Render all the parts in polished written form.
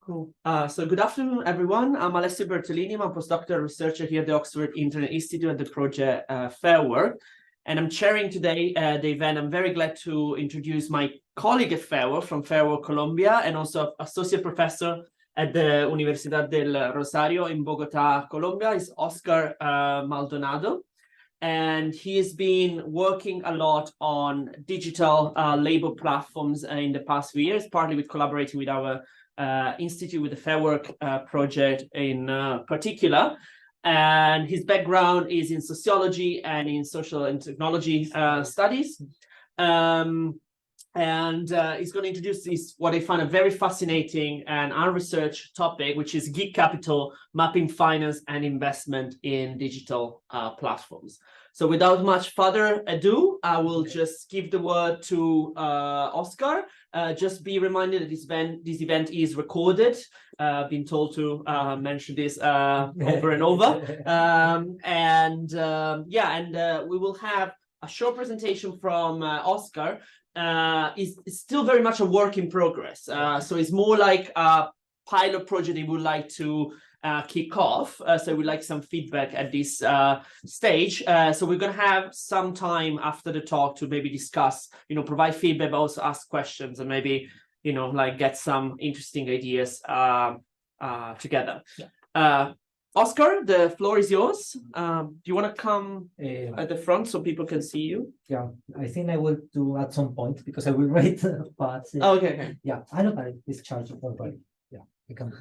Cool. So good afternoon, everyone. I'm Alessio Bertolini. I'm a postdoctoral researcher here at the Oxford Internet Institute at the project Fair Work. And I'm chairing today the event. I'm very glad to introduce my colleague at Fair Work from Fair Work, Colombia, and also associate professor at the Universidad del Rosario in Bogota, Colombia, is Oscar Maldonado. And he has been working a lot on digital labor platforms in the past few years, partly with collaborating with our institute, with the Fair Work project in particular. And his background is in sociology and in social and technology studies. He's going to introduce this, what I find a very fascinating and unresearched topic, which is gig capital, mapping finance and investment in digital platforms. So without much further ado, I will just give the word to Oscar. Just be reminded that this event is recorded. Been told to mention this over and over. We will have a short presentation from Oscar. Is still very much a work in progress. So it's more like a pilot project he would like to kick off. So we'd like some feedback at this stage. So we're going to have some time after the talk to maybe discuss, provide feedback, but also ask questions and maybe, get some interesting ideas together. Yeah. Oscar, the floor is yours. Do you want to come at the front so people can see you? Yeah, I think I will do at some point because I will write. But okay. Yeah, I know that it's charged already. Yeah, I can.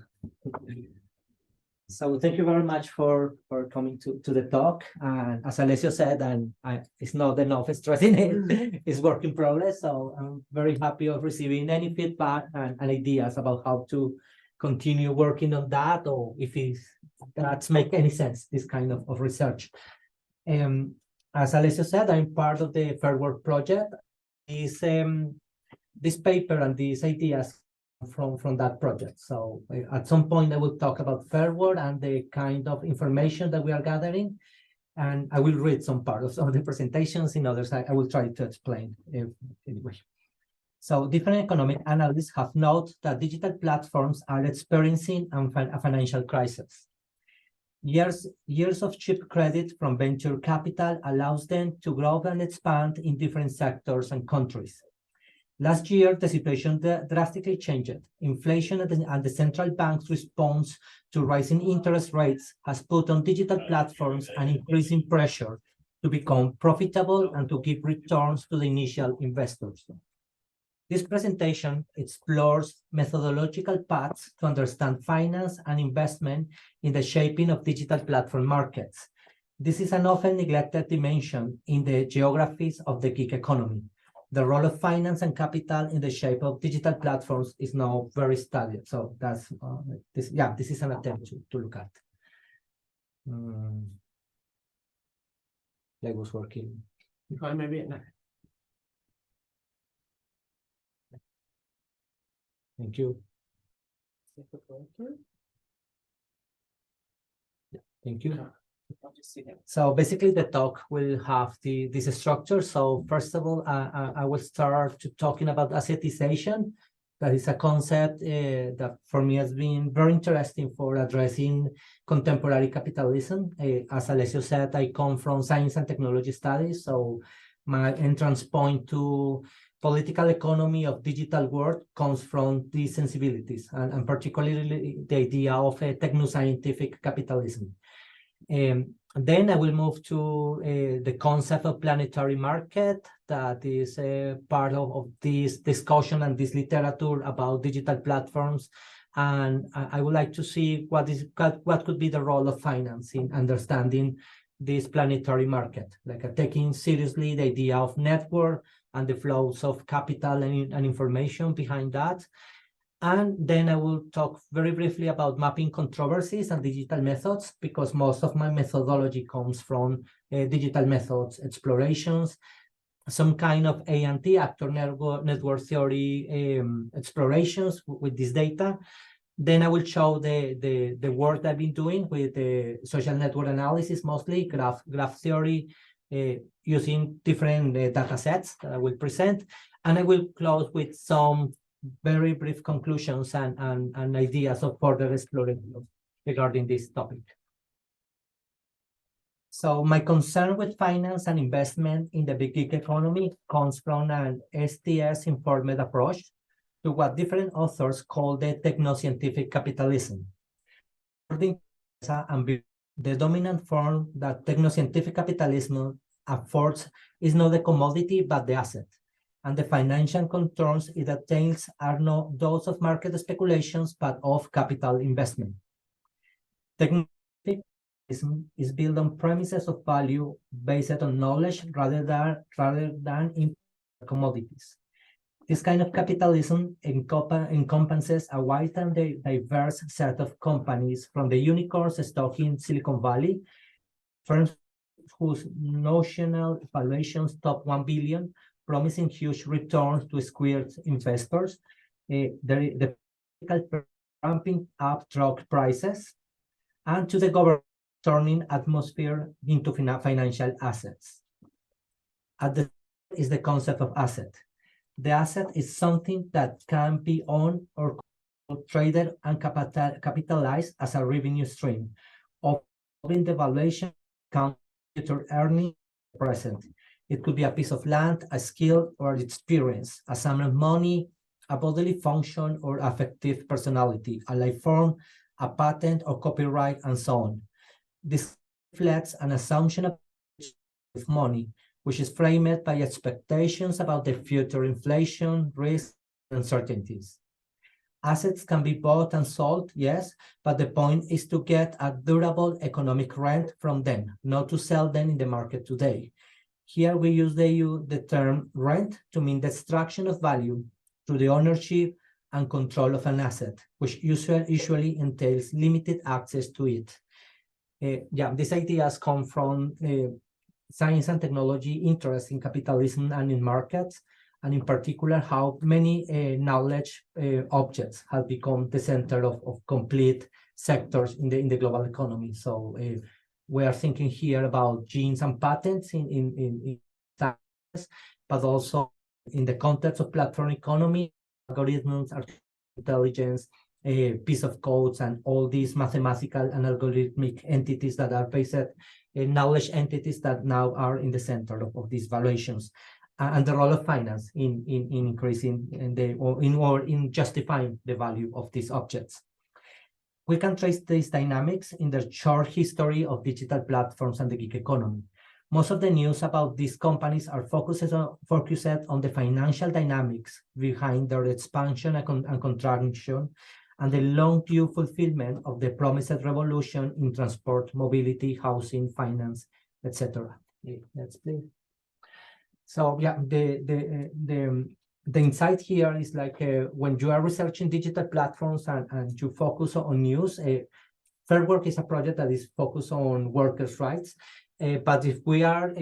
So thank you very much for coming to the talk. And as Alessio said, it's not enough stressing it. It's work in progress. So I'm very happy of receiving any feedback and ideas about how to continue working on that, or if that makes any sense, this kind of research. As Alessio said, I'm part of the Fair Work project. This paper and these ideas from that project. So at some point I will talk about Fair Work and the kind of information that we are gathering, and I will read some parts of the presentations. In others, I will try to explain anyway. So different economic analysts have noted that digital platforms are experiencing a financial crisis. Years of cheap credit from venture capital allows them to grow and expand in different sectors and countries. Last year, the situation drastically changed. Inflation and the central bank's response to rising interest rates has put on digital platforms an increasing pressure to become profitable and to give returns to the initial investors. This presentation explores methodological paths to understand finance and investment in the shaping of digital platform markets. This is an often neglected dimension in the geographies of the gig economy. The role of finance and capital in the shape of digital platforms is now very studied. So that's this is an attempt to look at. That was working. Maybe. Thank you. Yeah, thank you. So basically the talk will have this structure. So first of all, I will start talking about assetization. That is a concept that for me has been very interesting for addressing contemporary capitalism. As Alessio said, I come from science and technology studies. So my entrance point to political economy of digital world comes from these sensibilities, and particularly the idea of a techno-scientific capitalism. Then I will move to the concept of planetary market that is part of this discussion and this literature about digital platforms. And I would like to see what could be the role of finance in understanding this planetary market, like taking seriously the idea of network and the flows of capital and information behind that. And then I will talk very briefly about mapping controversies and digital methods, because most of my methodology comes from digital methods explorations, some kind of A&T, actor network theory explorations with this data. Then I will show the work I've been doing with social network analysis, mostly graph theory, using different data sets that I will present. And I will close with some very brief conclusions and ideas of further exploration regarding this topic. So my concern with finance and investment in the big gig economy comes from an STS-informed approach to what different authors call the techno-scientific capitalism. According to the dominant form that techno-scientific capitalism affords is not the commodity, but the asset. And the financial controls it attains are not those of market speculations, but of capital investment. Techno-scientific capitalism is built on premises of value based on knowledge rather than in commodities. This kind of capitalism encompasses a wide and diverse set of companies, from the unicorns stock in Silicon Valley, firms whose notional valuations top 1 billion, promising huge returns to squared investors, the ramping up drug prices, and to the government turning atmosphere into financial assets. At the is the concept of asset. The asset is something that can be owned or traded and capitalized as a revenue stream, offering the valuation count future earning present. It could be a piece of land, a skill, or experience, a sum of money, a bodily function, or affective personality, a life form, a patent or copyright, and so on. This reflects an assumption of money, which is framed by expectations about the future inflation, risk, and uncertainties. Assets can be bought and sold, yes, but the point is to get a durable economic rent from them, not to sell them in the market today. Here we use the term rent to mean the extraction of value through the ownership and control of an asset, which usually entails limited access to it. These ideas come from science and technology interest in capitalism and in markets, and in particular how many knowledge objects have become the center of complete sectors in the global economy. So we are thinking here about genes and patents in science, but also in the context of platform economy, algorithms, artificial intelligence, a piece of codes, and all these mathematical and algorithmic entities that are based knowledge entities that now are in the center of these valuations, and the role of finance in increasing in justifying the value of these objects. We can trace these dynamics in the short history of digital platforms and the gig economy. Most of the news about these companies are focused on the financial dynamics behind their expansion and contraction, and the long-due fulfillment of the promised revolution in transport, mobility, housing, finance, etc. Next, please. So yeah, the insight here is like when you are researching digital platforms and you focus on news, Fair Work is a project that is focused on workers' rights. But if we are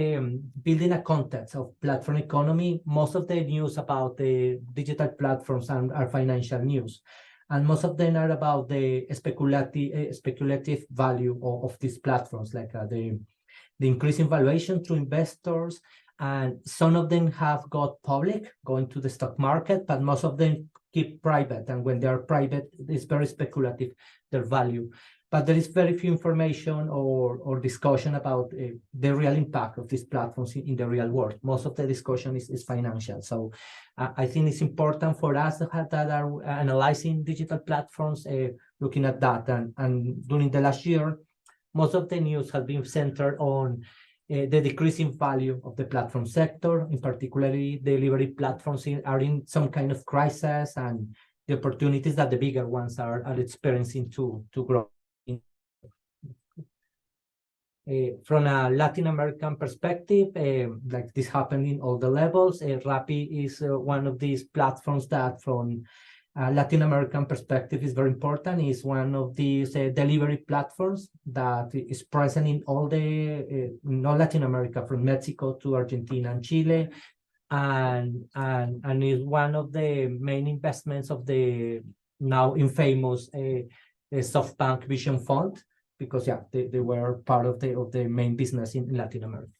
building a context of platform economy, most of the news about the digital platforms are financial news. And most of them are about the speculative value of these platforms, like the increasing valuation to investors. And some of them have got public, going to the stock market, but most of them keep private. And when they are private, it's very speculative, their value. But there is very few information or discussion about the real impact of these platforms in the real world. Most of the discussion is financial. So I think it's important for us that are analyzing digital platforms, looking at that. And during the last year, most of the news has been centered on the decreasing value of the platform sector. In particularly, delivery platforms are in some kind of crisis, and the opportunities that the bigger ones are experiencing to grow. From a Latin American perspective, like this happened in all the levels. Rappi is one of these platforms that, from a Latin American perspective, is very important. It's one of these delivery platforms that is present in all Latin America, from Mexico to Argentina and Chile, and is one of the main investments of the now infamous SoftBank Vision Fund, because they were part of the main business in Latin America.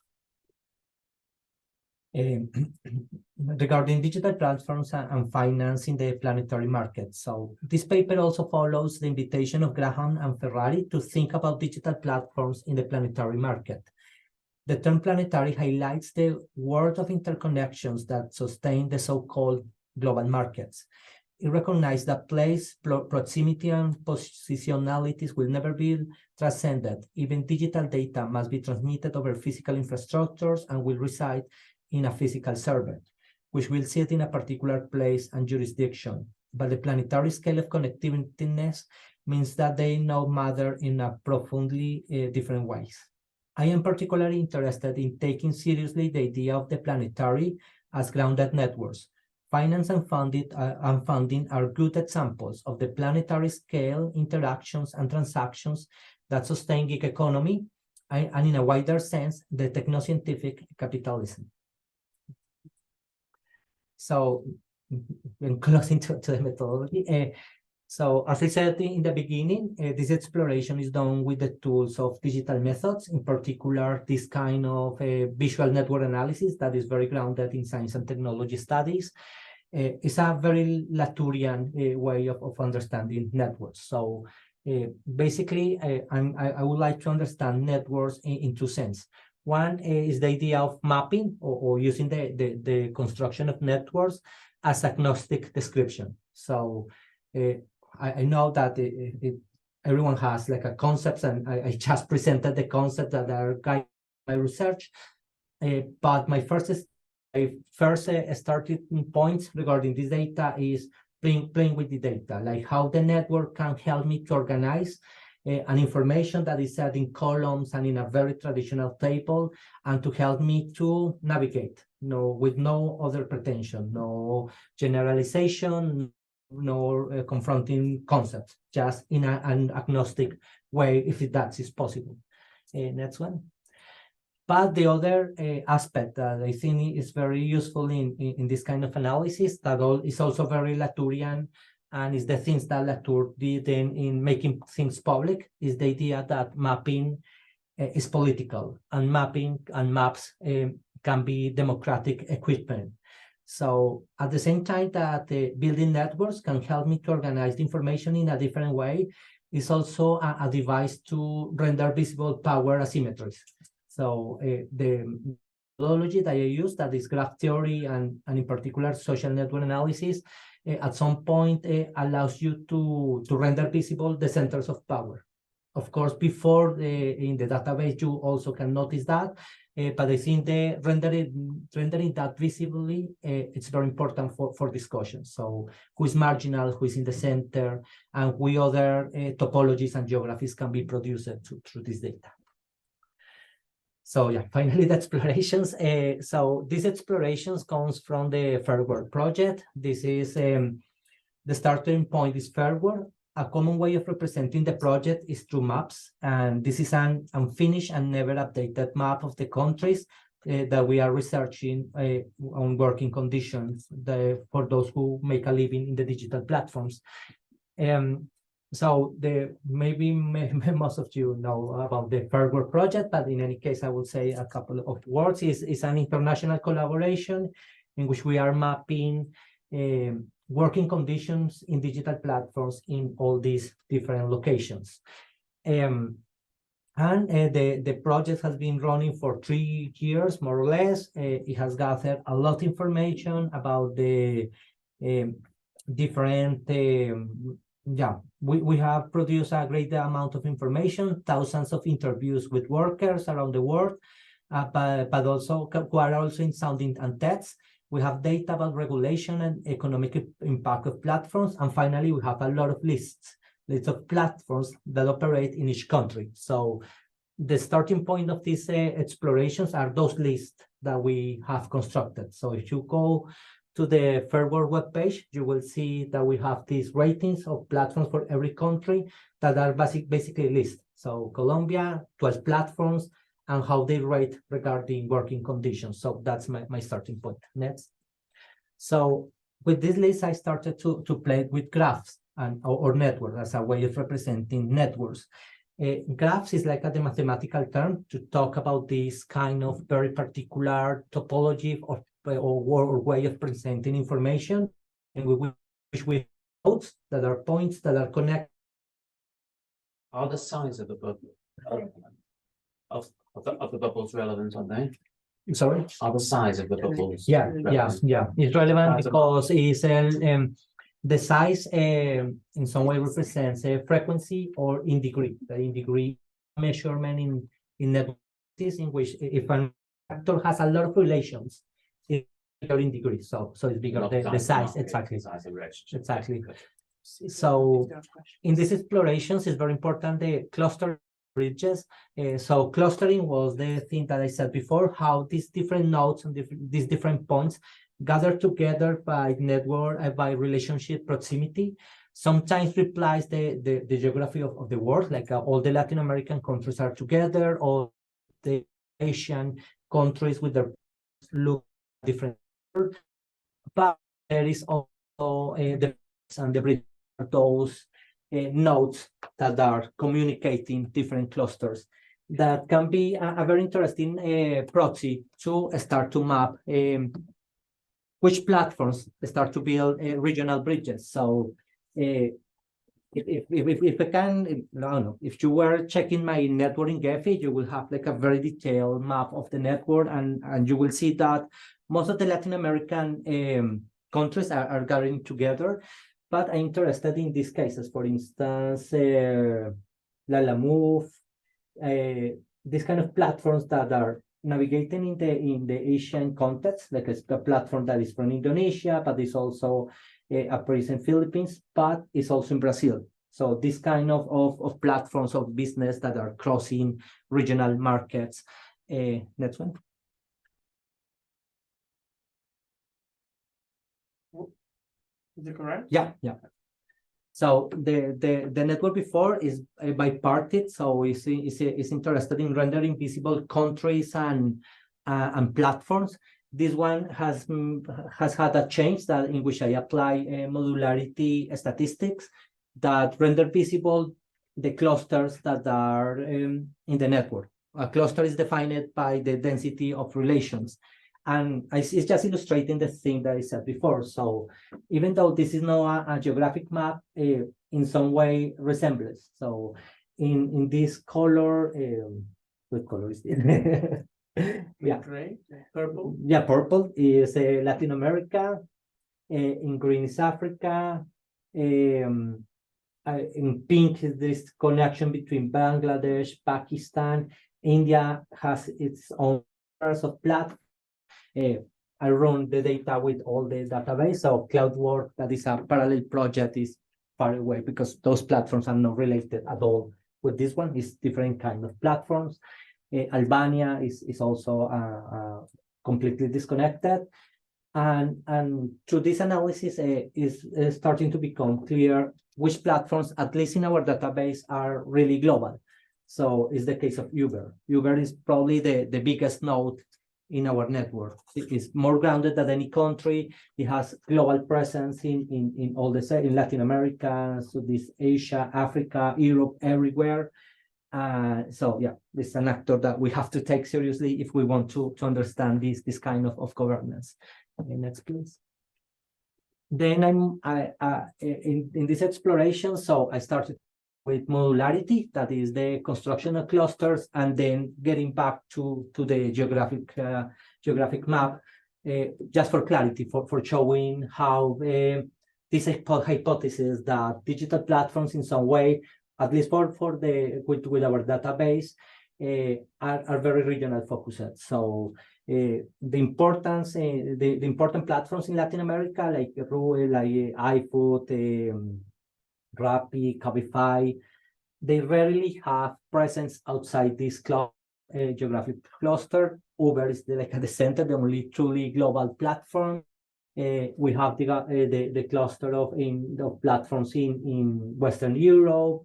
regarding digital platforms and finance in the planetary market. So this paper also follows the invitation of Graham and Ferrari to think about digital platforms in the planetary market. The term planetary highlights the world of interconnections that sustain the so-called global markets. It recognizes that place, proximity, and positionalities will never be transcended. Even digital data must be transmitted over physical infrastructures and will reside in a physical server, which will sit in a particular place and jurisdiction. But the planetary scale of connectiveness means that they now matter in a profoundly different ways. I am particularly interested in taking seriously the idea of the planetary as grounded networks. Finance and funding are good examples of the planetary scale interactions and transactions that sustain gig economy and, in a wider sense, the techno-scientific capitalism. So, in closing to the methodology, so as I said in the beginning, this exploration is done with the tools of digital methods, in particular, this kind of visual network analysis that is very grounded in science and technology studies. It's a very Latourian way of understanding networks. So basically, I would like to understand networks in two senses. One is the idea of mapping or using the construction of networks as agnostic description. So I know that everyone has like a concept, and I just presented the concepts that are guiding my research. But my first starting points regarding this data is playing with the data, like how the network can help me to organize an information that is set in columns and in a very traditional table, and to help me to navigate, with no other pretension, no generalization, no confronting concepts, just in an agnostic way, if that is possible. Next one. But the other aspect that I think is very useful in this kind of analysis, that is also very Latourian, and is the things that Latour did in making things public, is the idea that mapping is political, and mapping and maps can be democratic equipment. So at the same time that building networks can help me to organize the information in a different way, is also a device to render visible power asymmetries. So the methodology that I use, that is graph theory and in particular social network analysis, at some point allows you to render visible the centers of power. Of course, before in the database, you also can notice that, but I think the rendering that visibly, it's very important for discussion. So who is marginal, who is in the center, and what other topologies and geographies can be produced through this data. So yeah, finally the explorations. So these explorations comes from the Fairware project. This is the starting point is Fairware. A common way of representing the project is through maps, and this is an unfinished and never updated map of the countries that we are researching on working conditions for those who make a living in the digital platforms. So maybe most of you know about the Fairware project, but in any case, I will say a couple of words. It's an international collaboration in which we are mapping working conditions in digital platforms in all these different locations. And the project has been running for 3 years, more or less. It has gathered a lot of information about the different, we have produced a great amount of information, thousands of interviews with workers around the world, but also who are also in sounding and tests. We have data about regulation and economic impact of platforms. And finally, we have a lot of lists of platforms that operate in each country. So the starting point of these explorations are those lists that we have constructed. So if you go to the Fairware webpage, you will see that we have these ratings of platforms for every country that are basically lists. So Colombia, 12 platforms, and how they rate regarding working conditions. So that's my starting point. Next. So with this list, I started to play with graphs or networks as a way of representing networks. Graphs is like the mathematical term to talk about this kind of very particular topology or way of presenting information, and which we nodes that are points that are connected. Are the size of the bubble of the bubbles relevant, aren't they? Sorry? Are the size of the bubbles? Yeah. relevant? It's relevant Size of- because it's the size in some way represents a frequency or in degree. The in degree measurement in networks in which if an actor has a lot of relations, it's bigger in degree. So it's bigger Not the size, not exactly. Size of relationship. Exactly. So in these explorations, it's very important the cluster bridges. So clustering was the thing that I said before, how these different nodes and these different points gather together by network, by relationship proximity, sometimes replies the geography of the world, like all the Latin American countries are together, or the Asian countries with their look different. But there is also the bridge, those nodes that are communicating different clusters. That can be a very interesting proxy to start to map which platforms start to build regional bridges. So if I can, I don't know, if you were checking my network in Gephi, you will have like a very detailed map of the network, and you will see that most of the Latin American countries are gathering together. But I'm interested in these cases, for instance, Lalamove, these kind of platforms that are navigating in the Asian context, like a platform that is from Indonesia, but is also appears in Philippines, but is also in Brazil. So this kind of platforms of business that are crossing regional markets. Next one. Is it correct? Yeah. So the network before is bipartite, so it's interested in rendering visible countries and platforms. This one has had a change that in which I apply modularity statistics that render visible the clusters that are in the network. A cluster is defined by the density of relations. And it's just illustrating the thing that I said before. So even though this is not a geographic map, in some way resembles. So in this color, what color is it? Yeah. Gray, purple. Yeah, purple is Latin America. In green is Africa. In pink is this connection between Bangladesh, Pakistan. India has its own pairs of platforms. I run the data with all the database. So CloudWork, that is a parallel project, is far away because those platforms are not related at all with this one. It's different kind of platforms. Albania is also completely disconnected. And through this analysis is starting to become clear which platforms, at least in our database, are really global. So it's the case of Uber. Uber is probably the biggest node in our network. It is more grounded than any country. It has global presence in all in Latin America, Southeast Asia, Africa, Europe, everywhere. So yeah, this is an actor that we have to take seriously if we want to understand this kind of governance. Okay, next please. Then in this exploration, so I started with modularity, that is the construction of clusters, and then getting back to the geographic map, just for clarity, for showing how this hypothesis that digital platforms in some way, at least with our database, are very regional focused. So the important platforms in Latin America, like Rue, like iFood, Rappi, Cabify, they rarely have presence outside this geographic cluster. Uber is like at the center, the only truly global platform. We have the cluster of platforms in Western Europe,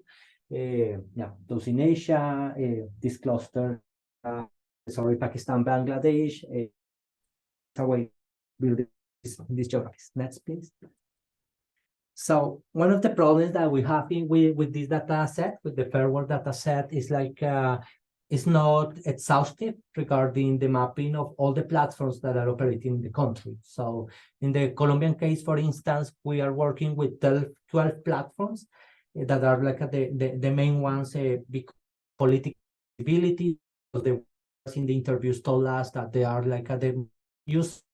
those in Asia, this cluster, Pakistan, Bangladesh, away building these geographies. Next, please. So one of the problems that we have with this data set, with the Fair Work data set, is like it's not exhaustive regarding the mapping of all the platforms that are operating in the country. So in the Colombian case, for instance, we are working with 12 platforms that are like the main ones, because political visibility. The in the interviews told us that they are like the use,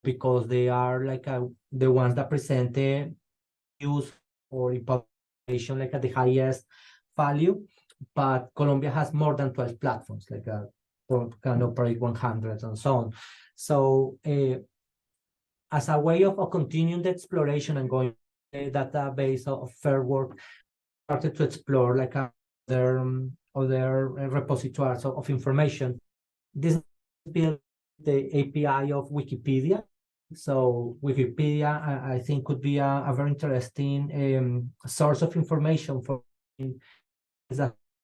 because they are like the ones that present the use or population like at the highest value. But Colombia has more than 12 platforms, like can operate 100 and so on. So as a way of continuing the exploration and going the database of Fair Work, started to explore like other repositories of information. This built the API of Wikipedia. So Wikipedia, I think, could be a very interesting source of information for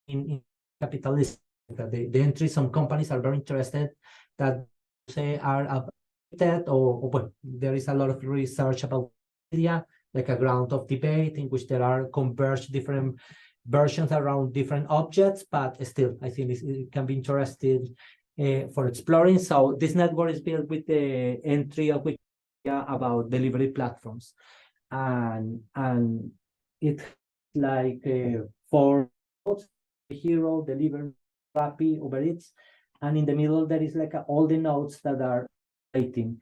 in capitalism. The entries, some companies are very interested that say are updated, or but there is a lot of research about Wikipedia, like a ground of debate in which there are converged different versions around different objects, but still, I think it can be interesting for exploring. So this network is built with the entry of Wikipedia about delivery platforms, and it like 4 nodes: Hero, Deliver, Rappi, Uber Eats, and in the middle there is like all the nodes that are waiting.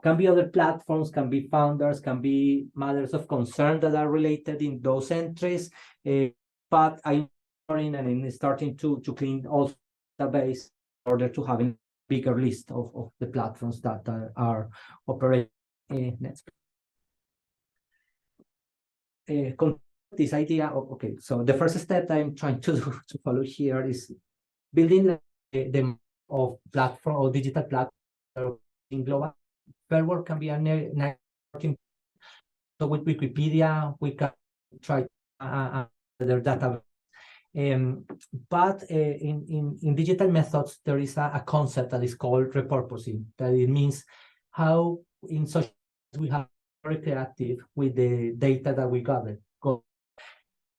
Can be other platforms, can be founders, can be matters of concern that are related in those entries. But I'm starting to clean also the base in order to have a bigger list of the platforms that are operating. Next. This idea of, okay, so the first step I'm trying to follow here is building the of platform or digital platform in global. Fair Work can be a networking. So with Wikipedia, we can try their database. But in digital methods, there is a concept that is called repurposing. That it means how in social we have very creative with the data that we gather.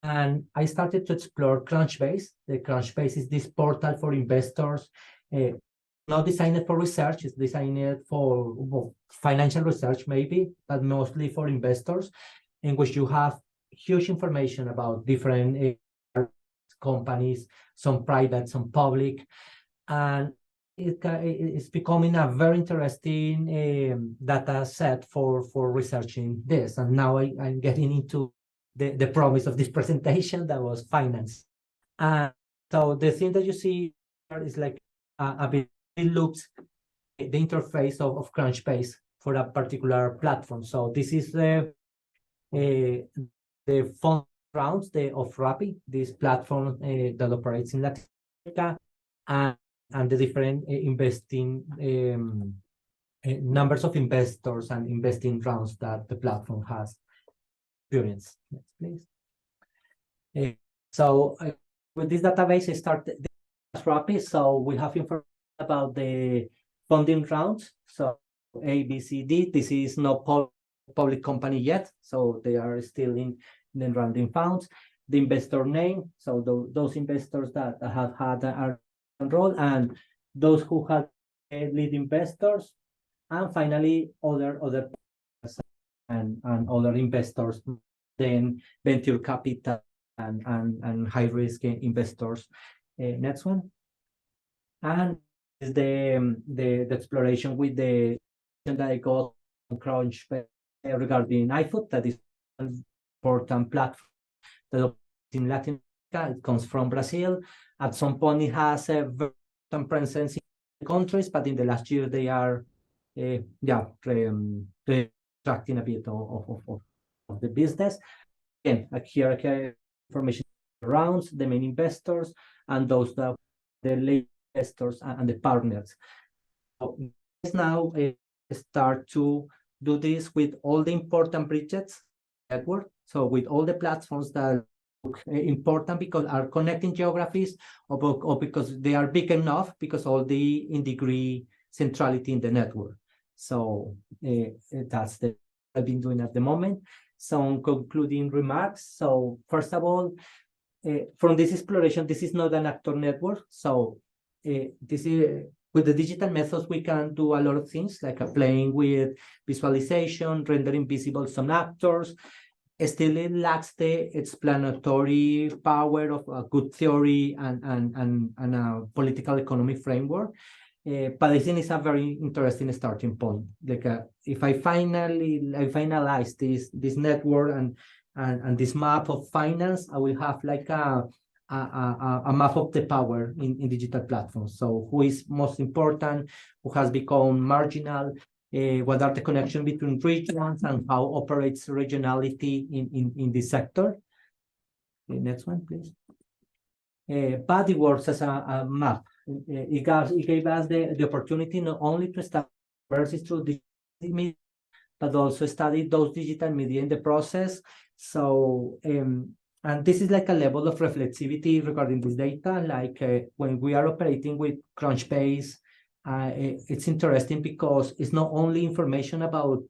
And I started to explore Crunchbase. The Crunchbase is this portal for investors, not designed for research. It's designed for financial research maybe, but mostly for investors, in which you have huge information about different companies, some private, some public, and it's becoming a very interesting data set for researching this. And now I'm getting into the promise of this presentation, that was finance. So the thing that you see here is like a bit, it looks the interface of Crunchbase for a particular platform. So this is the fund rounds of Rappi, this platform that operates in Latin America, and the different investing numbers of investors and investing rounds that the platform has experienced. Next, please. So with this database, I started Rappi. So we have information about the funding rounds. So A, B, C, D. This is not public company yet, so they are still in the rounding funds. The investor name, so those investors that have had our role, and those who have lead investors, and finally other and other investors, then venture capital and high risk investors. Next one. And is the exploration with the that I got on Crunch regarding iFood, that is an important platform that in Latin America. It comes from Brazil. At some point, it has a very important presence in countries, but in the last year they are retracting a bit of the business. Again, here information rounds, the main investors, and those that the late investors and the partners. So now start to do this with all the important bridges network. So with all the platforms that look important because are connecting geographies, or because they are big enough, because all the in degree centrality in the network. So that's the I've been doing at the moment. Some concluding remarks. So first of all, from this exploration, this is not an actor network. So this is with the digital methods, we can do a lot of things like playing with visualization, rendering visible some actors. Still, it lacks the explanatory power of a good theory and a political economy framework. But I think it's a very interesting starting point. Like if I finalize this network and this map of finance, I will have like a map of the power in digital platforms. So who is most important, who has become marginal, what are the connections between regions and how operates regionality in this sector. The next one, please. But it works as a map. It gave us the opportunity not only to establish versus through digital media, but also study those digital media in the process. So, and this is like a level of reflexivity regarding this data, like when we are operating with Crunchbase, it's interesting because it's not only information about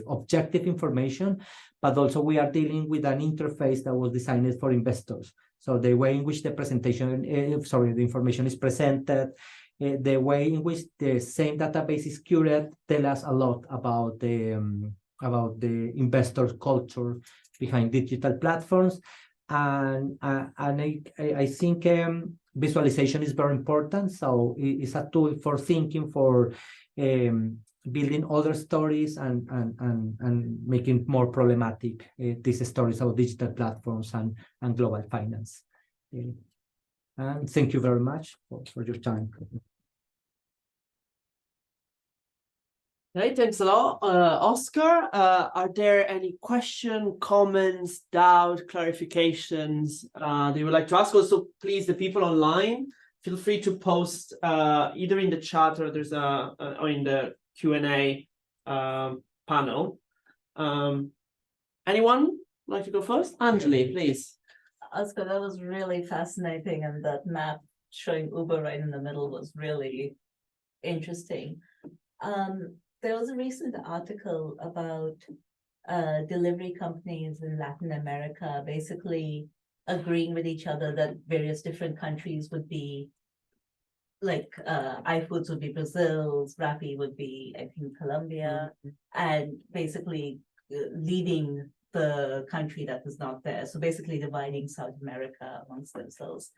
objective information, but also we are dealing with an interface that was designed for investors. So the way in which the presentation, the information is presented, the way in which the same database is curated, tell us a lot about the investor culture behind digital platforms. And I think visualization is very important. So it's a tool for thinking, for building other stories and making more problematic these stories of digital platforms and global finance. And thank you very much for your time. Right, thanks a lot, Oscar. Are there any questions, comments, doubts, clarifications that you would like to ask? Also, please, the people online, feel free to post either in the chat or there's or in the Q&A panel. Anyone like to go first? Angeli, please. Oscar, that was really fascinating, and that map showing Uber right in the middle was really interesting. There was a recent article about delivery companies in Latin America basically agreeing with each other that various different countries would be like iFoods would be Brazil's, Rappi would be, I think, Colombia, and basically leading the country that was not there. So basically dividing South America amongst themselves.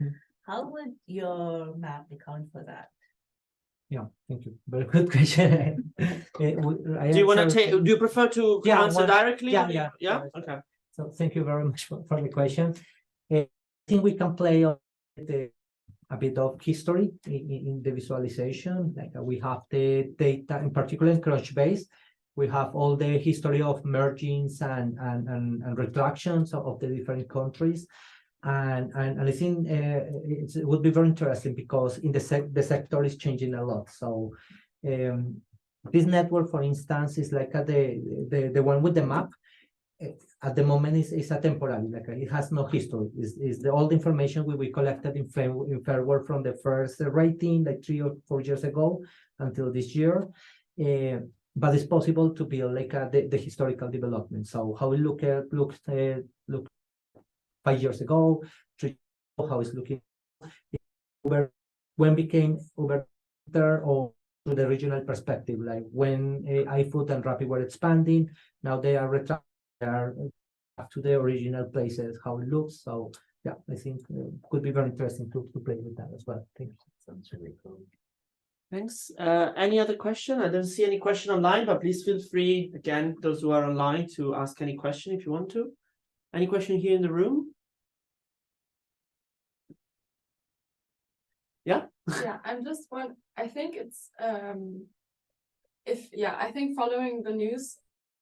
How would your map account for that? Yeah, thank you. Very good question. Do you want to take? Do you prefer to answer directly? Yeah. Okay. So thank you very much for the question. I think we can play on a bit of history in the visualization. Like we have the data, in particular in Crunchbase, we have all the history of mergings and retractions of the different countries. And I think it would be very interesting because in the sector is changing a lot. So this network, for instance, is like the one with the map. At the moment is a temporary, like it has no history. Is the old information we collected in Fairwork from the first rating like 3 or 4 years ago until this year. But it's possible to build like the historical development. So how it looked 5 years ago, 3 years ago, how it's looking. Uber, when became Uber there, or to the regional perspective, like when iFood and Rappi were expanding, now they are back to the original places, how it looks. So yeah, I think could be very interesting to play with that as well. Thank you. Sounds really cool. Thanks. Any other question? I don't see any question online, but please feel free, again, those who are online, to ask any question if you want to. Any question here in the room? Yeah. Yeah, I'm just one. I think it's I think following the news,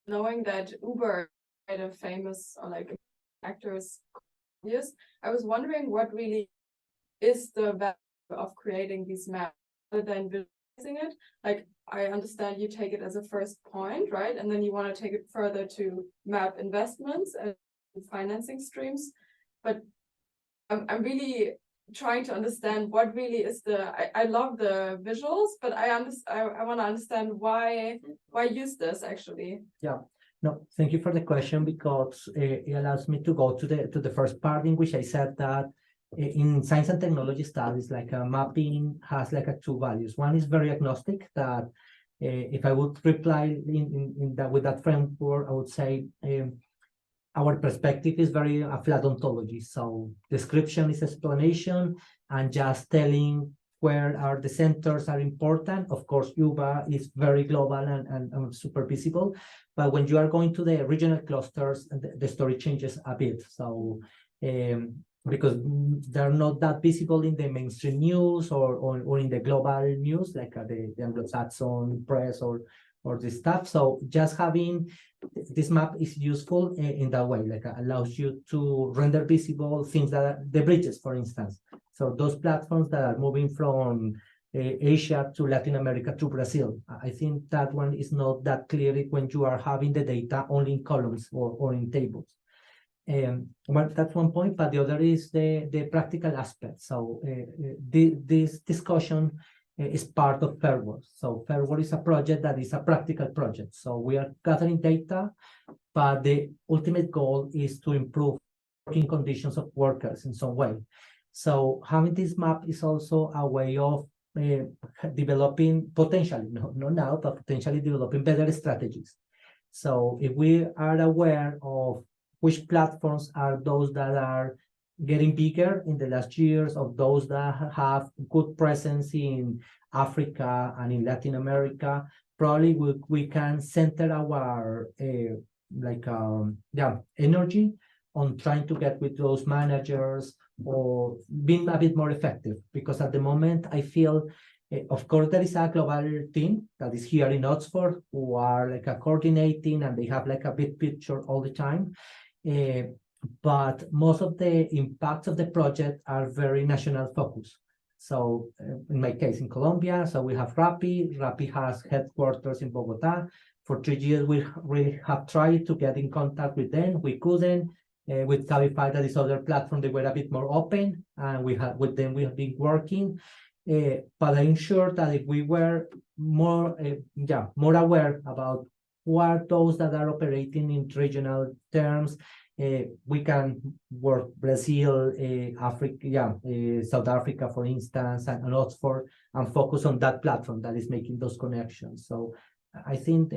knowing that Uber had a famous or like actors, yes, I was wondering what really is the value of creating these maps other than visualizing it. Like I understand you take it as a first point, right? And then you want to take it further to map investments and financing streams. But I'm really trying to understand what really is I love the visuals, but I want to understand why use this actually. Yeah, No, thank you for the question because it allows me to go to the first part in which I said that in science and technology studies, like mapping has like two values. One is very agnostic that if I would reply in that with that framework, I would say our perspective is very a flat ontology. So description is explanation and just telling where are the centers are important. Of course, UBA is very global and super visible. But when you are going to the regional clusters, the story changes a bit. So because they're not that visible in the mainstream news or in the global news, like the Anglo-Saxon press or this stuff. So just having this map is useful in that way, like allows you to render visible things that are the bridges, for instance. So those platforms that are moving from Asia to Latin America to Brazil, I think that one is not that clear when you are having the data only in columns or in tables. Well, that's one point, but the other is the practical aspect. So this discussion is part of FairWorld. So FairWorld is a project that is a practical project. So we are gathering data, but the ultimate goal is to improve working conditions of workers in some way. So having this map is also a way of developing potentially, not now, but potentially developing better strategies. So if we are aware of which platforms are those that are getting bigger in the last years, of those that have good presence in Africa and in Latin America, probably we can center our energy on trying to get with those managers or being a bit more effective. Because at the moment, I feel, of course, there is a global team that is here in Oxford who are like coordinating and they have like a big picture all the time. But most of the impacts of the project are very national focused. So in my case, in Colombia, so we have Rappi. Rappi has headquarters in Bogota. For 3 years, we have tried to get in contact with them. We couldn't. With Cabify, that is other platform, they were a bit more open, and we have been working. But I'm sure that if we were more aware about who are those that are operating in regional terms, we can work Brazil, Africa, South Africa, for instance, and Oxford, and focus on that platform that is making those connections. So I think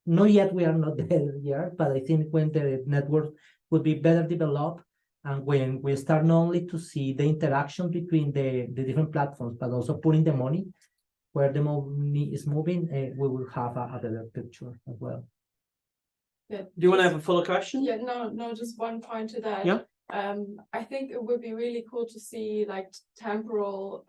not yet, we are not there yet, but I think when the network would be better developed, and when we start not only to see the interaction between the different platforms, but also putting the money where the money is moving, we will have a better picture as well. Yeah. Do you want to have a follow question? Yeah, no, just one point to that. Yeah. I think it would be really cool to see like temporal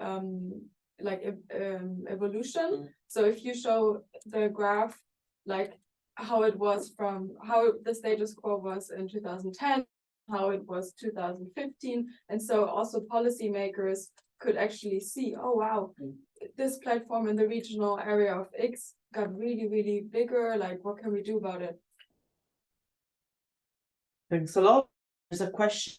evolution. So if you show the graph, like how it was from how the status quo was in 2010, how it was 2015, and so also policymakers could actually see, oh wow, this platform in the regional area of X got really, really bigger. Like, what can we do about it? Thanks a lot. There's a question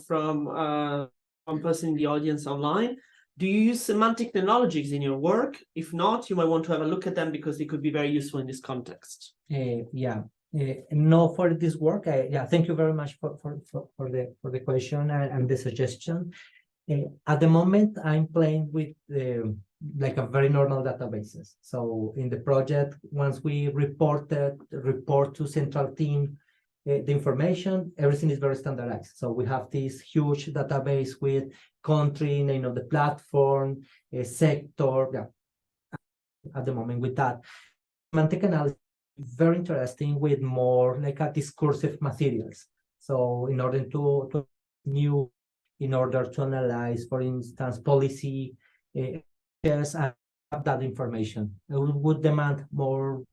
from one person in the audience online. Do you use semantic technologies in your work? If not, you might want to have a look at them because they could be very useful in this context. No, for this work, thank you very much for the question and the suggestion. At the moment, I'm playing with like a very normal databases. So in the project, once we report to central team the information, everything is very standardized. So we have this huge database with country, name of the platform, sector. At the moment with that, semantic analysis is very interesting with more like a discursive materials. So in order to analyze, for instance, policy, yes, I have that information. It would demand more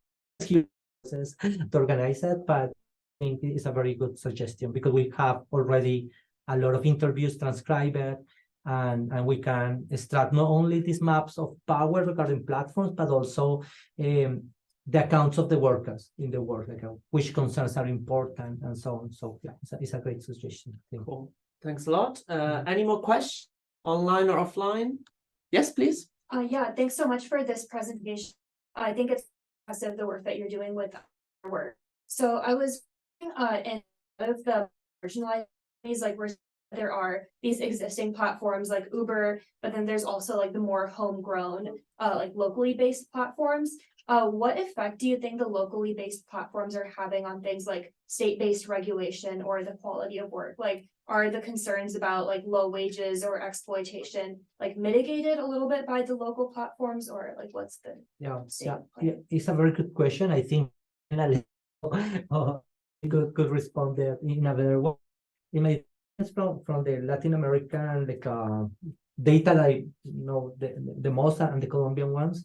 resources to organize it, but I think it's a very good suggestion because we have already a lot of interviews transcribed, and we can extract not only these maps of power regarding platforms, but also the accounts of the workers in the work, like which concerns are important and so on. So yeah, it's a great suggestion. Cool. Thanks a lot. Any more questions, online or offline? Yes, please. Yeah, thanks so much for this presentation. I think it's impressive the work that you're doing with our work. So I was in one of the marginalized communities, like where there are these existing platforms like Uber, but then there's also like the more homegrown, like locally based platforms. What effect do you think the locally based platforms are having on things like state-based regulation or the quality of work? Like, are the concerns about like low wages or exploitation like mitigated a little bit by the local platforms, or like what's the It's a very good question. I think could respond there in a better way. In my from the Latin American like data that I know the most and the Colombian ones,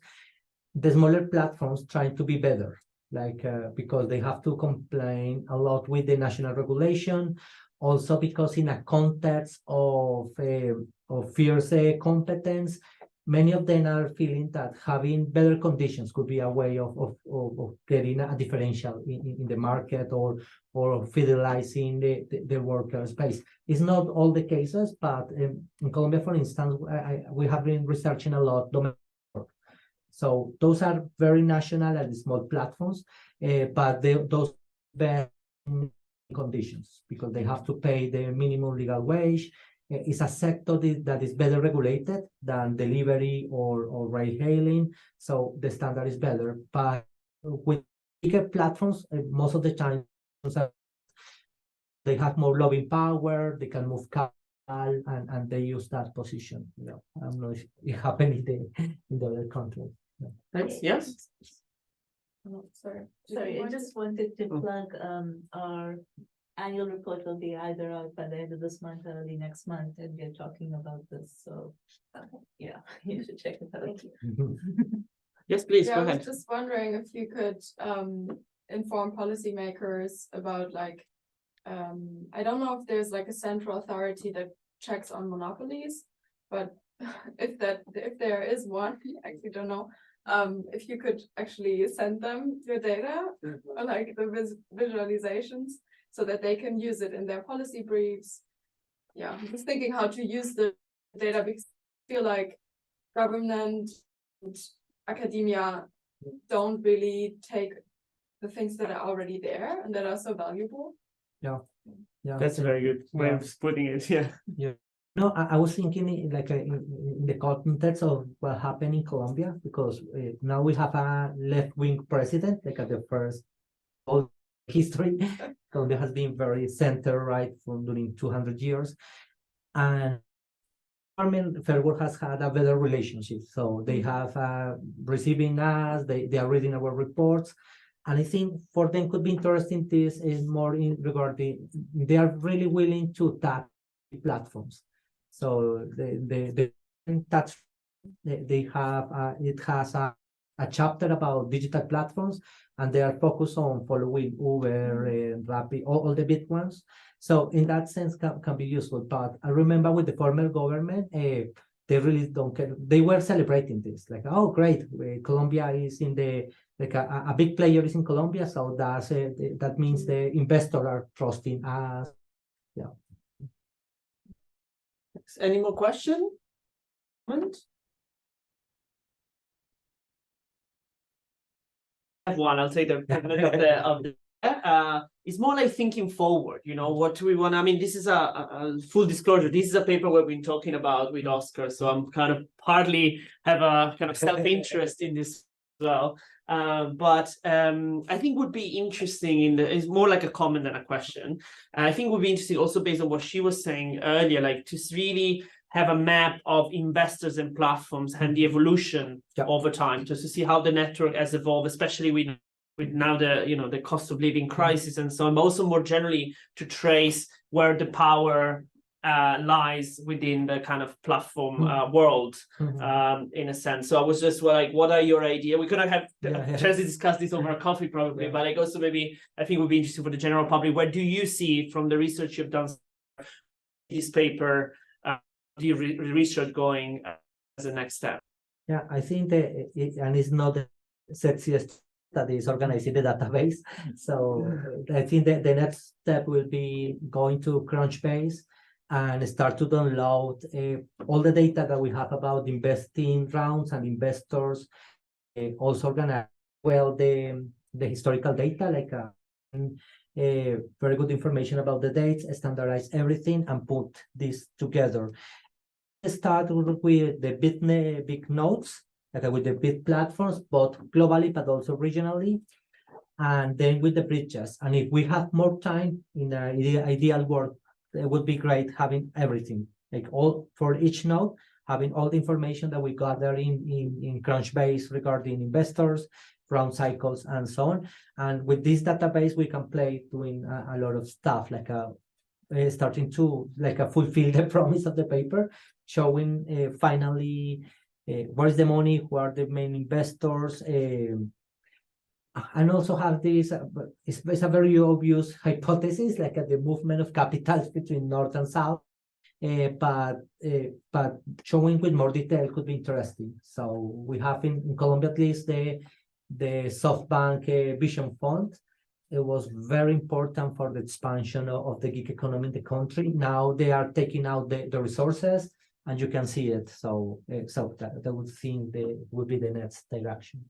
the smaller platforms trying to be better, like because they have to comply a lot with the national regulation, also because in a context of fierce competence, many of them are feeling that having better conditions could be a way of getting a differential in the market or fidelizing the worker space. It's not all the cases, but in Colombia, for instance, we have been researching a lot domestic work. So those are very national and small platforms, but those bad conditions because they have to pay the minimum legal wage. It's a sector that is better regulated than delivery or ride hailing, so the standard is better. But with bigger platforms, most of the time they have more lobbying power, they can move capital, and they use that position. You know, I don't know if it happened in the other countries. Yeah. Thanks. Yes. Oh, sorry. Sorry, I just wanted to plug our annual report will be either out by the end of this month or early next month, and we're talking about this. So yeah, you should check it out. Yes, please Yeah, go I was ahead. just wondering if you could inform policymakers about like I don't know if there's like a central authority that checks on monopolies, but if there is one, I actually don't know. If you could actually send them your data or like the visualizations so that they can use it in their policy briefs. Yeah, I'm just thinking how to use the data because I feel like government and academia don't really take the things that are already there and that are so valuable. Yeah. That's a very good way of putting it. Yeah. No, I was thinking like in the context of what happened in Colombia, because now we have a left-wing president, like at the first all history. Colombia has been very center-right for during 200 years. And Fair Work has had a better relationship. So they have receiving us, they are reading our reports. And I think for them could be interesting, this is more in regarding, they are really willing to tap platforms. So they have it has a chapter about digital platforms, and they are focused on following Uber, Rappi, all the big ones. So in that sense can be useful. But I remember with the former government, they really don't care. They were celebrating this, like, oh great, Colombia is in the like a big player is in Colombia, so that means the investors are trusting us. Yeah. Any more question? I have one. I'll take the it's more like thinking forward, you know, what do we want? I mean, this is a full disclosure. This is a paper we've been talking about with Oscar. So I'm kind of partly have a kind of self-interest in this as well. But I think would be interesting it's more like a comment than a question. I think would be interesting also based on what she was saying earlier, like to really have a map of investors and platforms and the evolution over time, just to see how the network has evolved, especially with now the cost of living crisis and so on, but also more generally to trace where the power lies within the kind of platform world, in a sense. So I was just like, what are your ideas? We could have a chance to discuss this over a coffee probably, but like also maybe I think it would be interesting for the general public. Where do you see from the research you've done this paper, the research going as a next step? Yeah, I think and it's not the sexiest that is organizing the database. So I think that the next step will be going to Crunchbase and start to download all the data that we have about investing rounds and investors. Also organize well the historical data, like very good information about the dates, standardize everything, and put this together. Start with the big nodes, like with the big platforms, both globally but also regionally, and then with the bridges. And if we have more time in an ideal world, it would be great having everything, like all for each node, having all the information that we gather in Crunchbase regarding investors, round cycles, and so on. And with this database, we can play doing a lot of stuff, like starting to fulfill the promise of the paper, showing finally where is the money, who are the main investors, and also have this. It's a very obvious hypothesis, like the movement of capitals between north and south. But showing with more detail could be interesting. So we have in Colombia at least the SoftBank Vision Fund. It was very important for the expansion of the gig economy in the country. Now they are taking out the resources, and you can see it. So that would seem would be the next direction.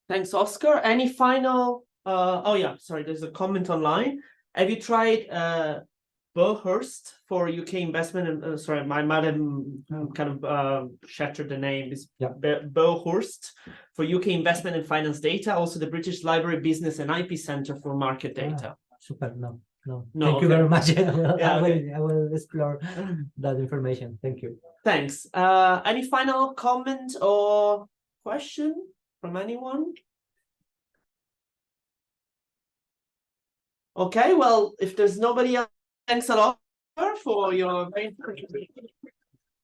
Thanks, Oscar. Any final? Oh yeah, sorry. There's a comment online. Have you tried Bohurst for UK investment? And sorry, my madam kind of shattered the name. Is Bohurst for UK investment and finance data. Also, the British Library Business and IP Centre for market data. Super. No. No, Thank you very much. okay. I will explore that information. Thank you. Thanks. Any final comment or question from anyone? Okay, well, if there's nobody else, thanks a lot for your